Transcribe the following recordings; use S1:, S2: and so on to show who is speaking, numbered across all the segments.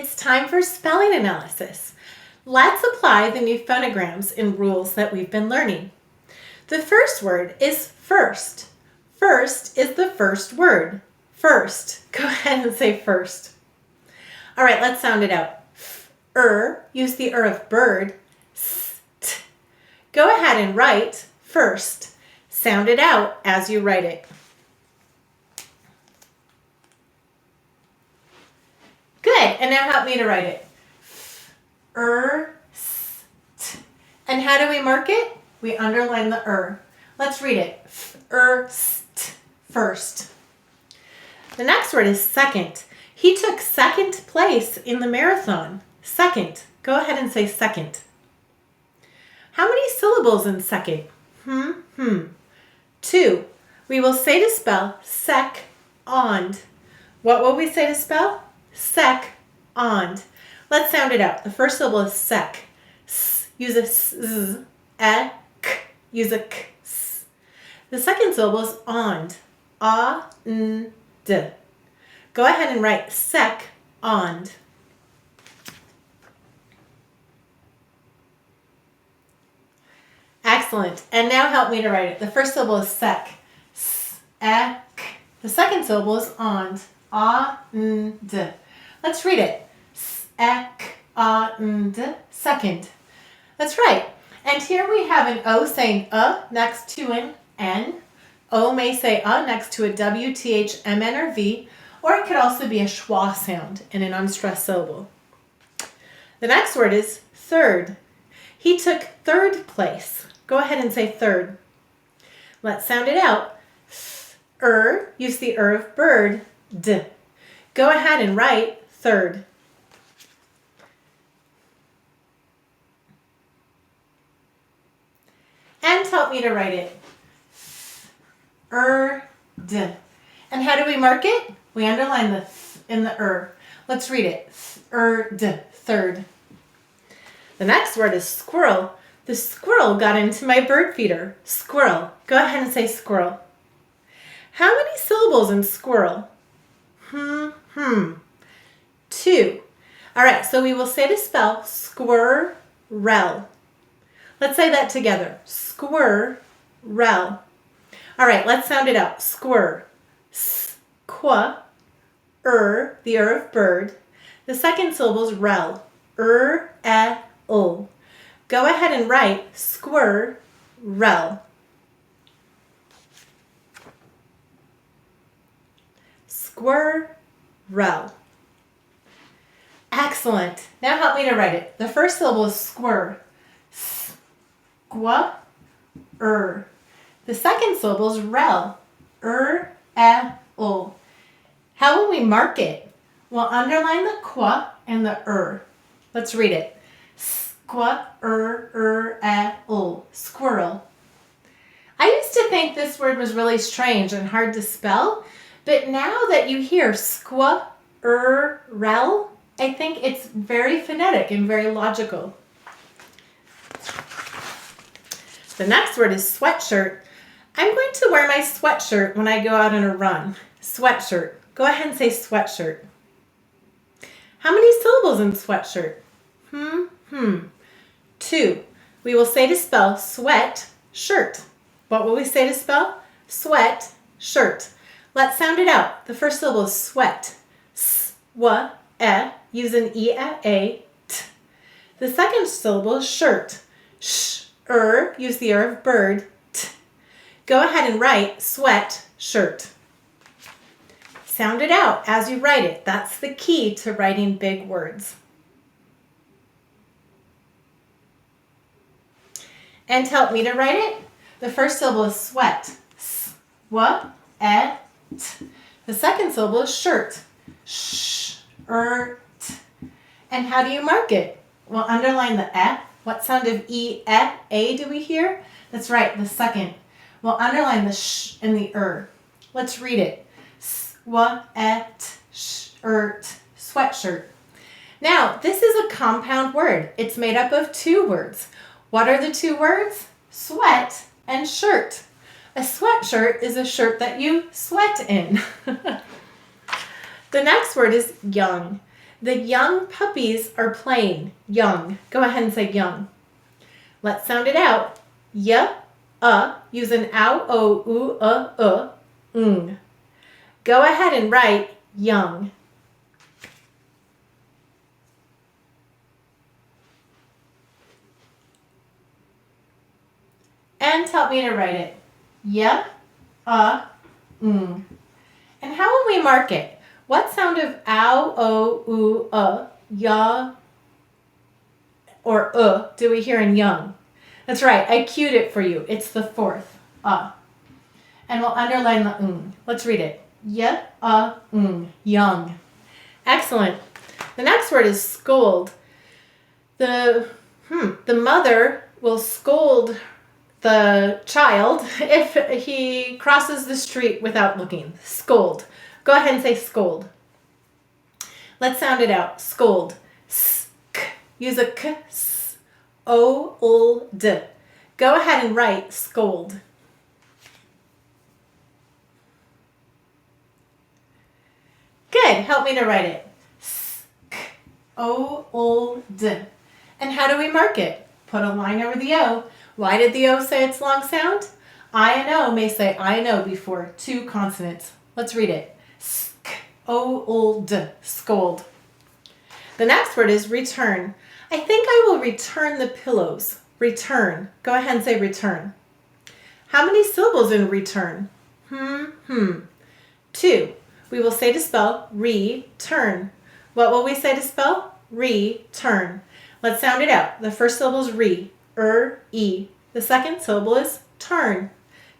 S1: It's time for spelling analysis. Let's apply the new phonograms and rules that we've been learning. The first word is first. First is the first word. First. Go ahead and say first. All right, let's sound it out. Use the of bird. St. Go ahead and write first. Sound it out as you write it. Good, and now help me to write it. St. And how do we mark it? We underline the Let's read it. St. First. The next word is second. He took second place in the marathon. Second. Go ahead and say second. How many syllables in second? 2. We will say to spell sec-ond. What will we say to spell? Sec-ond. Let's sound it out. The first syllable is sec. S, use a s, k, use a k. S. The second syllable is ond. A-n-d. Go ahead and write sec-ond. Excellent. And now help me to write it. The first syllable is sec. S-ek. The second syllable is ond. A-n-d. Let's read it. S-ek-a-n-d. Second. That's right. And here we have an O saying next to an N. O may say next to a W, TH, MN, or V, or it could also be a schwa sound in an unstressed syllable. The next word is third. He took third place. Go ahead and say third. Let's sound it out. Use the of bird, d. Go ahead and write third. And help me to write it. D. And how do we mark it? We underline the th in the Let's read it. D. Third. The next word is squirrel. The squirrel got into my bird feeder. Squirrel. Go ahead and say squirrel. How many syllables in squirrel? 2. All right, so we will say to spell squirrel. Let's say that together. Squirrel. All right, let's sound it out. Squir. Squa. The of bird. The second syllable is rel. Ul. Go ahead and write squirrel. Squirrel. Excellent. Now help me to write it. The first syllable is squir. Squa. The second syllable is rel. Ul. How will we mark it? We'll underline the qua and the Let's read it. Squa, ul. Squirrel. I used to think this word was really strange and hard to spell, but now that you hear squa, rel, I think it's very phonetic and very logical. The next word is sweatshirt. I'm going to wear my sweatshirt when I go out on a run. Sweatshirt. Go ahead and say sweatshirt. How many syllables in sweatshirt? 2. We will say to spell sweat, shirt. What will we say to spell? Sweat, shirt. Let's sound it out. The first syllable is sweat. S-w-e, use an e-a, t. The second syllable is shirt. Use the of bird, t. Go ahead and write sweat, shirt. Sound it out as you write it. That's the key to writing big words. And help me to write it. The first syllable is sweat. S-w-e-t. The second syllable is shirt. Sh-er-t. And how do you mark it? We'll underline the e. What sound of e-a do we hear? That's right, the second. We'll underline the sh and the Let's read it. S-w-e-t, sh-er-t. Sweatshirt. Now, this is a compound word. It's made up of 2 words. What are the 2 words? Sweat and shirt. A sweatshirt is a shirt that you sweat in. The next word is young. The young puppies are playing. Young. Go ahead and say young. Let's sound it out. Y, use an ow, o, u, ng. Go ahead and write young. And help me to write it. Y, ng. And how will we mark it? What sound of ow, o, u, ya, or do we hear in young? That's right, I cued it for you. It's the fourth, And we'll underline the ng. Let's read it. Y, ng, young. Excellent. The next word is scold. The mother will scold the child if he crosses the street without looking. Scold. Go ahead and say scold. Let's sound it out. Scold. Sk. Use a k, s, o, l, d. Go ahead and write scold. Good. Help me to write it. Sk, o, l, d. And how do we mark it? Put a line over the O. Why did the O say its long sound? I and O may say I and O before two consonants. Let's read it. Sk, o, l, d, scold. The next word is return. I think I will return the pillows. Return. Go ahead and say return. How many syllables in return? Two. We will say to spell return. What will we say to spell? Return. Let's sound it out. The first syllable is re, e. The second syllable is turn.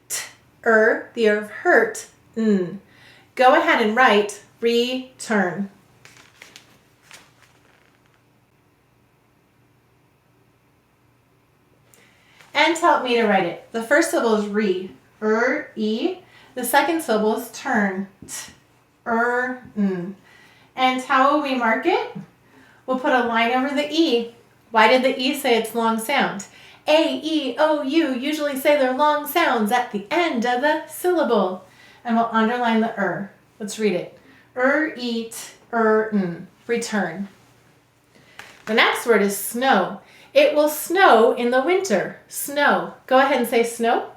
S1: T, the of hurt, n. Go ahead and write return. And help me to write it. The first syllable is re, e. The second syllable is turn, t, n. And how will we mark it? We'll put a line over the E. Why did the E say its long sound? A, E, O, U usually say their long sounds at the end of the syllable. And we'll underline the Let's read it. Eat, n. Return. The next word is snow. It will snow in the winter. Snow. Go ahead and say snow.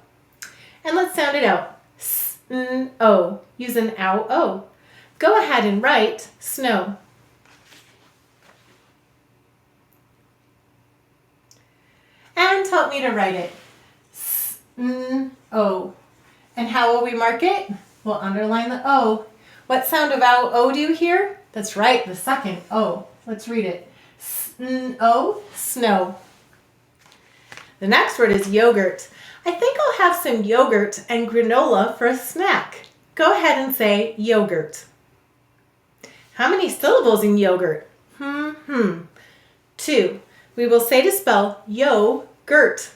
S1: And let's sound it out. S-n-o. Use an ow, o. Go ahead and write snow. And help me to write it. S-n-o. And how will we mark it? We'll underline the O. What sound of ow, o do you hear? That's right, the second O. Let's read it. S-n-o, snow. The next word is yogurt. I think I'll have some yogurt and granola for a snack. Go ahead and say yogurt. How many syllables in yogurt? Two. We will say to spell yo-gurt.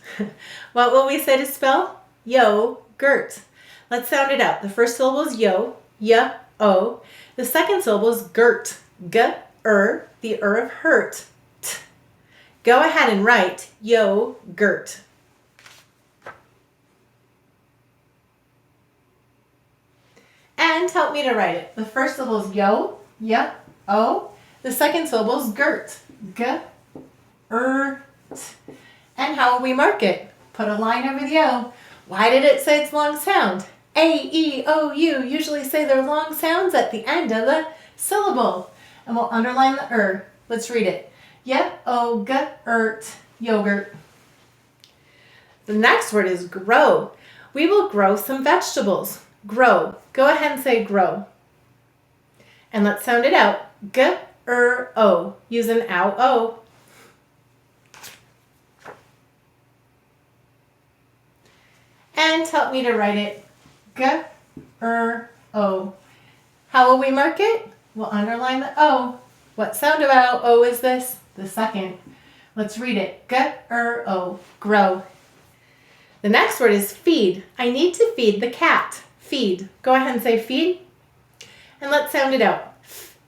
S1: What will we say to spell? Yo-gurt. Let's sound it out. The first syllable is yo, o. The second syllable is gurt, g-er, the of hurt, t. Go ahead and write yo-gurt. And help me to write it. The first syllable is yo, o. The second syllable is gurt, g-er, t. And how will we mark it? Put a line over the O. Why did it say its long sound? A, E, O, U usually say their long sounds at the end of the syllable. And we'll underline the Let's read it. Yo-gurt, yogurt. The next word is grow. We will grow some vegetables. Grow. Go ahead and say grow. And let's sound it out. G-er-o. Use an ow, o. And help me to write it. G-er-o. How will we mark it? We'll underline the O. What sound of O is this? The second. Let's read it. G-er-o. Grow. The next word is feed. I need to feed the cat. Feed. Go ahead and say feed. And let's sound it out.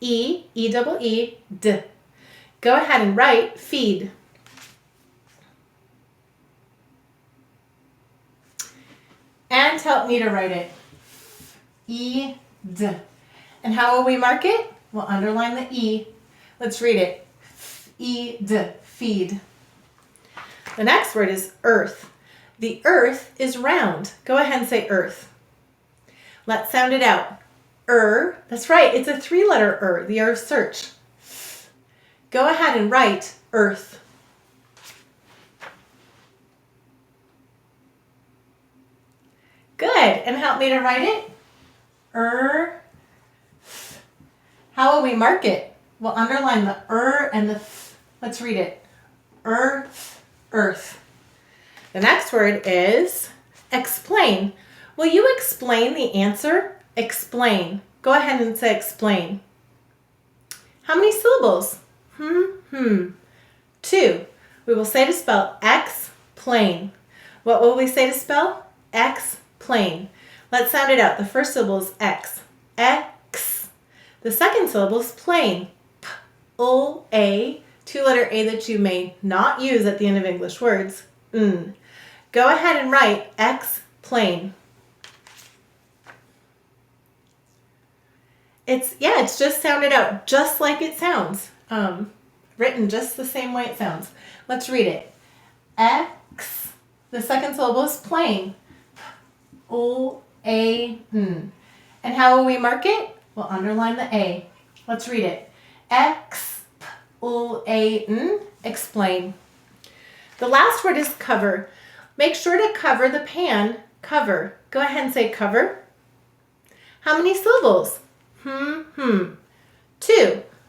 S1: E, E-double-E, D. Go ahead and write feed. And help me to write it. E-d. And how will we mark it? We'll underline the E. Let's read it. Feed, feed. The next word is earth. The earth is round. Go ahead and say earth. Let's sound it out. That's right, it's a 3-letter the of search. Go ahead and write earth. Good, and help me to write it. How will we mark it? We'll underline the and the th. Let's read it. Earth, earth. The next word is explain. Will you explain the answer? Explain. Go ahead and say explain. How many syllables? 2. We will say to spell X-plain. What will we say to spell? X-plain. Let's sound it out. The first syllable is X. X. The second syllable is plain. P-O-A. 2-letter A that you may not use at the end of English words. Go ahead and write X-plain. It's just sounded out just like it sounds. Written just the same way it sounds. Let's read it. X. The second syllable is plain. O-A-N. And how will we mark it? We'll underline the A. Let's read it. X-O-A-N. Explain. The last word is cover. Make sure to cover the pan. Cover. Go ahead and say cover. How many syllables? 2.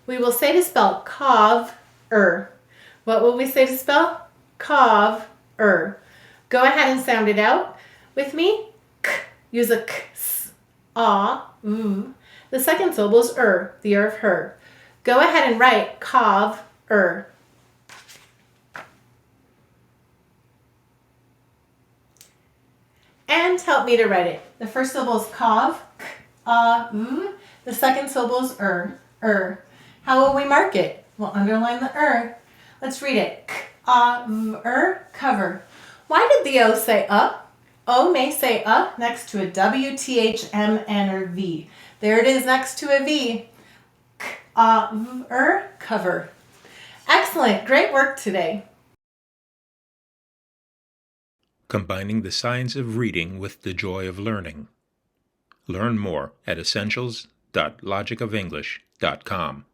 S1: We will say to spell cov-er. What will we say to spell? Cov-er. Go ahead and sound it out with me. K. Use a k. The second syllable is the of her. Go ahead and write cov-er. And help me to write it. The first syllable is cov. The second syllable is How will we mark it? We'll underline the Let's read it. Cover. Why did the O say O may say next to a W, T, H, M, N, or V. There it is next to a V. Cover. Excellent. Great work today.
S2: Combining the science of reading with the joy of learning. Learn more at essentials.logicofenglish.com.